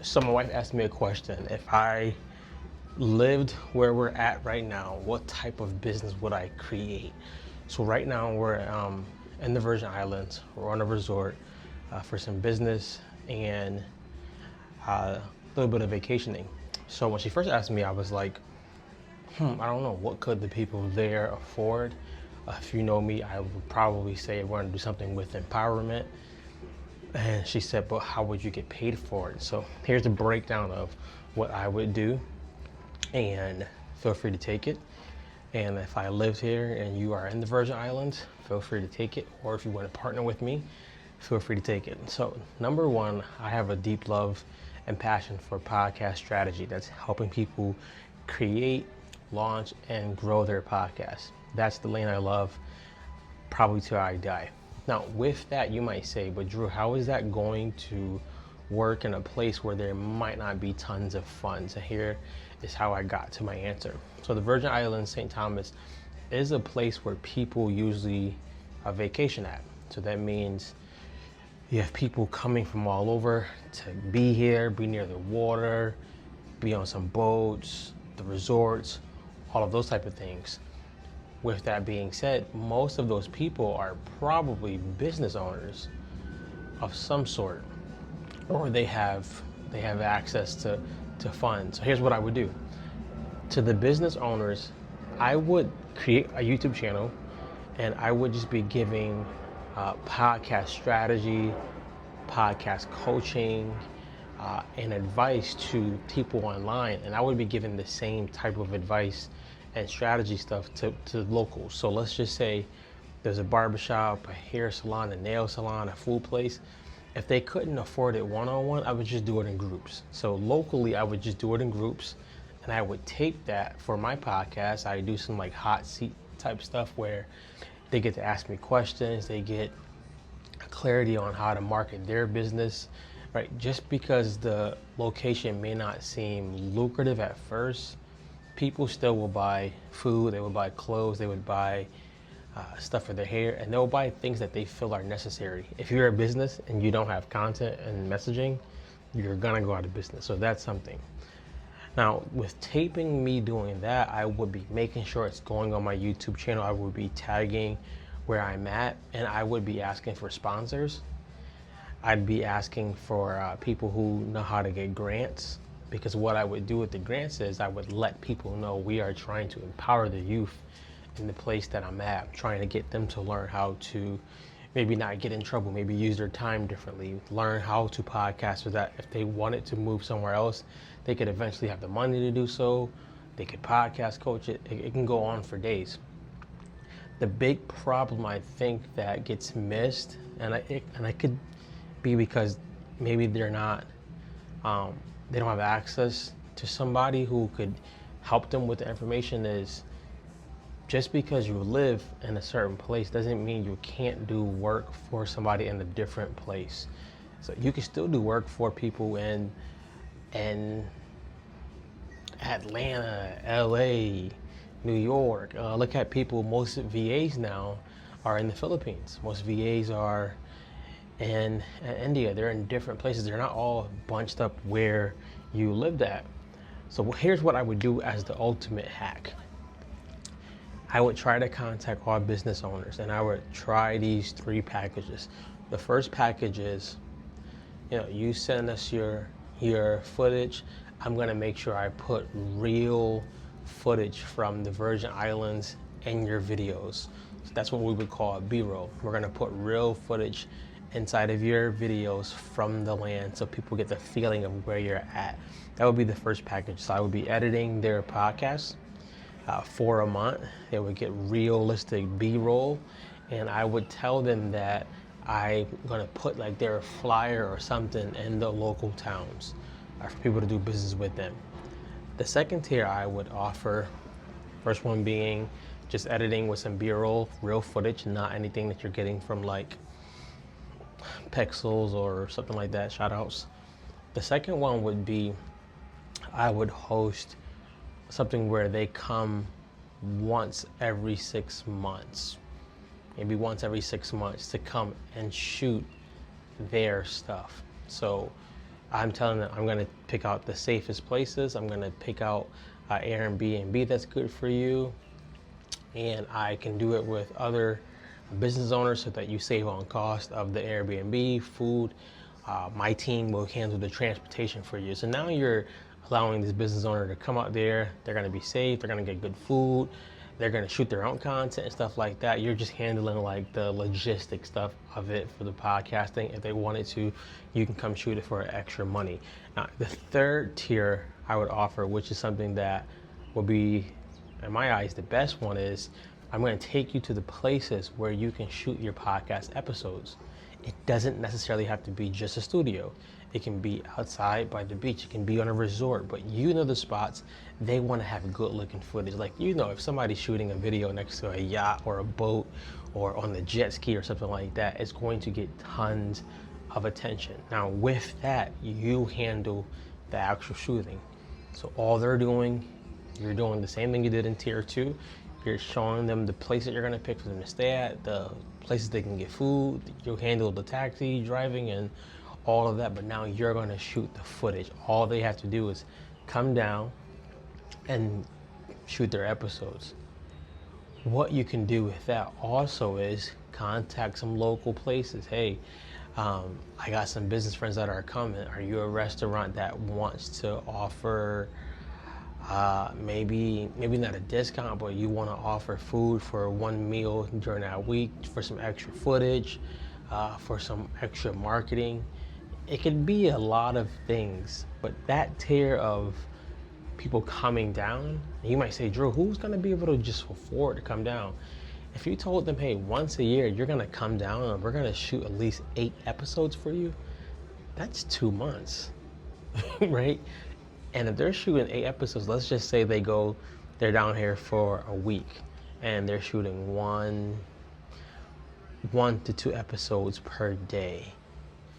So my wife asked me a question. If I lived where we're at right now, what type of business would I create? So right now we're in the Virgin Islands. We're on a resort for some business and a little bit of vacationing. So when she first asked me, I was like, I don't know, what could the people there afford? If you know me, I would probably say we're gonna do something with empowerment. And she said, but how would you get paid for it? So here's the breakdown of what I would do, and feel free to take it. And if I lived here and you are in the Virgin Islands, feel free to take it. Or if you want to partner with me, feel free to take it. So number one, I have a deep love and passion for podcast strategy. That's helping people create, launch, and grow their podcast. That's the lane I love, probably till I die. Now, with that, you might say, but Drew, how is that going to work in a place where there might not be tons of funds? And here is how I got to my answer. So the Virgin Islands, St. Thomas, is a place where people usually vacation at. So that means you have people coming from all over to be here, be near the water, be on some boats, the resorts, all of those type of things. With that being said, most of those people are probably business owners of some sort, or they have access to funds. So here's what I would do. To the business owners, I would create a YouTube channel, and I would just be giving podcast strategy, podcast coaching, and advice to people online. And I would be giving the same type of advice and strategy stuff to locals. So let's just say there's a barbershop, a hair salon, a nail salon, a food place. If they couldn't afford it one-on-one, I would just do it in groups. So locally, I would just do it in groups, and I would tape that for my podcast. I do some like hot seat type stuff where they get to ask me questions, they get clarity on how to market their business, right? Just because the location may not seem lucrative at first, people still will buy food, they will buy clothes, they would buy stuff for their hair, and they'll buy things that they feel are necessary. If you're a business and you don't have content and messaging, you're gonna go out of business. So that's something. Now, with taping me doing that, I would be making sure it's going on my YouTube channel. I would be tagging where I'm at, and I would be asking for sponsors. I'd be asking for people who know how to get grants, because what I would do with the grants is I would let people know we are trying to empower the youth in the place that I'm at, trying to get them to learn how to maybe not get in trouble, maybe use their time differently, learn how to podcast so that if they wanted to move somewhere else, they could eventually have the money to do so. They could podcast coach it. It can go on for days. The big problem I think that gets missed, and I could be because maybe they're not, they don't have access to somebody who could help them with the information, is just because you live in a certain place doesn't mean you can't do work for somebody in a different place. So you can still do work for people in Atlanta, LA, New York. Look at people, most VAs now are in the Philippines. Most VAs are in India. They're in different places. They're not all bunched up where you lived at. So here's what I would do as the ultimate hack. I would try to contact all business owners, and I would try these 3 packages. The first package is, you send us your footage. I'm gonna make sure I put real footage from the Virgin Islands in your videos. So that's what we would call a B-roll. We're gonna put real footage inside of your videos from the land so people get the feeling of where you're at. That would be the first package. So I would be editing their podcast for a month. They would get realistic B-roll, and I would tell them that I'm gonna put like their flyer or something in the local towns for people to do business with them. The second tier I would offer, first one being just editing with some B-roll, real footage, not anything that you're getting from like Pexels or something like that, shout outs. The second one would be, I would host something where they come once every 6 months, maybe once every 6 months, to come and shoot their stuff. So I'm telling them I'm gonna pick out the safest places. I'm gonna pick out Airbnb that's good for you, and I can do it with other business owners so that you save on cost of the Airbnb, food. My team will handle the transportation for you. So now you're allowing this business owner to come out there. They're gonna be safe. They're gonna get good food. They're gonna shoot their own content and stuff like that. You're just handling like the logistic stuff of it for the podcasting. If they wanted to, you can come shoot it for extra money. Now, the third tier I would offer, which is something that will be, in my eyes, the best one, is I'm going to take you to the places where you can shoot your podcast episodes. It doesn't necessarily have to be just a studio. It can be outside by the beach. It can be on a resort, but you know the spots. They want to have good looking footage. Like, you know, if somebody's shooting a video next to a yacht or a boat or on the jet ski or something like that, it's going to get tons of attention. Now with that, you handle the actual shooting. So all they're doing, you're doing the same thing you did in tier 2. You're showing them the places you're gonna pick for them to stay at, the places they can get food. You'll handle the taxi, driving, and all of that, but now you're gonna shoot the footage. All they have to do is come down and shoot their episodes. What you can do with that also is contact some local places. Hey, I got some business friends that are coming. Are you a restaurant that wants to offer maybe not a discount, but you want to offer food for one meal during that week for some extra footage, for some extra marketing? It could be a lot of things, but that tier of people coming down, you might say, Drew, who's going to be able to just afford to come down? If you told them, hey, once a year you're going to come down and we're going to shoot at least 8 episodes for you, that's 2 months, right? And if they're shooting 8 episodes, let's just say they're down here for a week and they're shooting one to 2 episodes per day.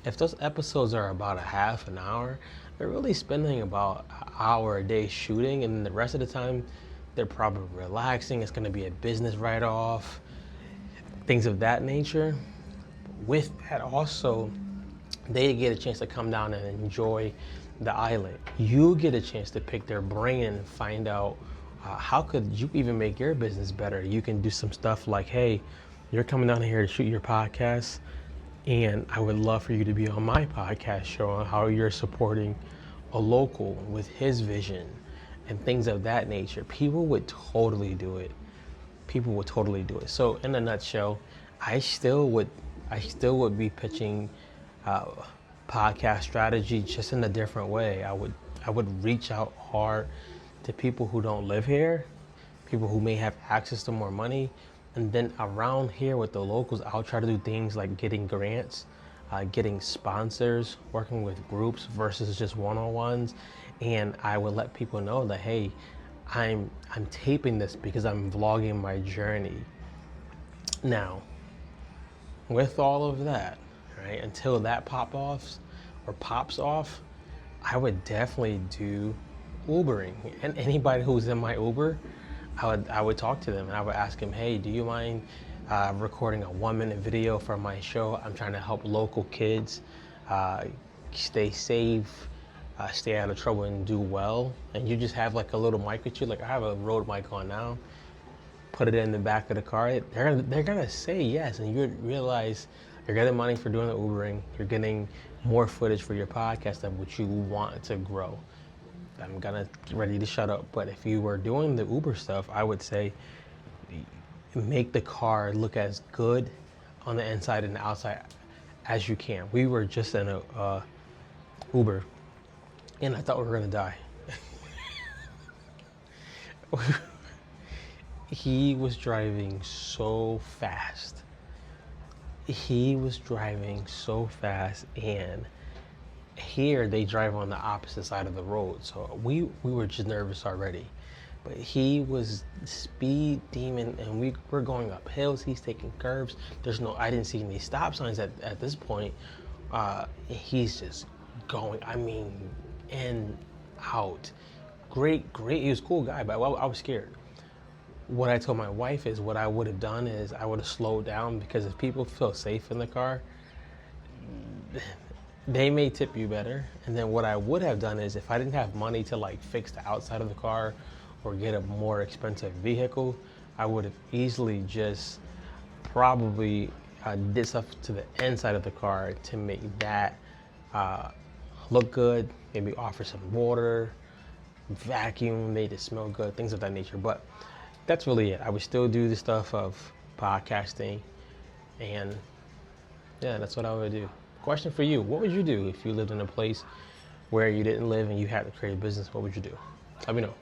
If those episodes are about a half an hour, they're really spending about an hour a day shooting, and the rest of the time they're probably relaxing. It's going to be a business write-off, things of that nature. With that also, they get a chance to come down and enjoy the island. You get a chance to pick their brain and find out how could you even make your business better. You can do some stuff like, hey, you're coming down here to shoot your podcast, and I would love for you to be on my podcast show on how you're supporting a local with his vision and things of that nature. People would totally do it. So in a nutshell, I still would be pitching podcast strategy just in a different way. I would reach out hard to people who don't live here, people who may have access to more money. And then around here with the locals, I'll try to do things like getting grants, getting sponsors, working with groups versus just one-on-ones. And I would let people know that, hey, I'm taping this because I'm vlogging my journey. Now, with all of that, right, until that pops off, I would definitely do Ubering. And anybody who's in my Uber, I would talk to them and I would ask them, hey, do you mind recording a 1-minute video for my show? I'm trying to help local kids stay safe, stay out of trouble, and do well. And you just have like a little mic with you. Like I have a Rode mic on now. Put it in the back of the car. They're gonna say yes, and you realize you're getting money for doing the Ubering. You're getting more footage for your podcast of what you want to grow. I'm gonna get ready to shut up, but if you were doing the Uber stuff, I would say make the car look as good on the inside and the outside as you can. We were just in a Uber, and I thought we were gonna die. He was driving so fast. And here they drive on the opposite side of the road, so we were just nervous already. But he was speed demon, and we were going up hills. He's taking curves. I didn't see any stop signs at this point. He's just going, I mean, in, out. Great. He was a cool guy, but I was scared. What I told my wife is what I would have done is I would have slowed down, because if people feel safe in the car, they may tip you better. And then what I would have done is if I didn't have money to like fix the outside of the car or get a more expensive vehicle, I would have easily just probably did stuff to the inside of the car to make that uh, look good, maybe offer some water, vacuum, made it smell good, things of that nature. But that's really it. I would still do the stuff of podcasting, and yeah, that's what I would do. Question for you: what would you do if you lived in a place where you didn't live and you had to create a business? What would you do? Let me know.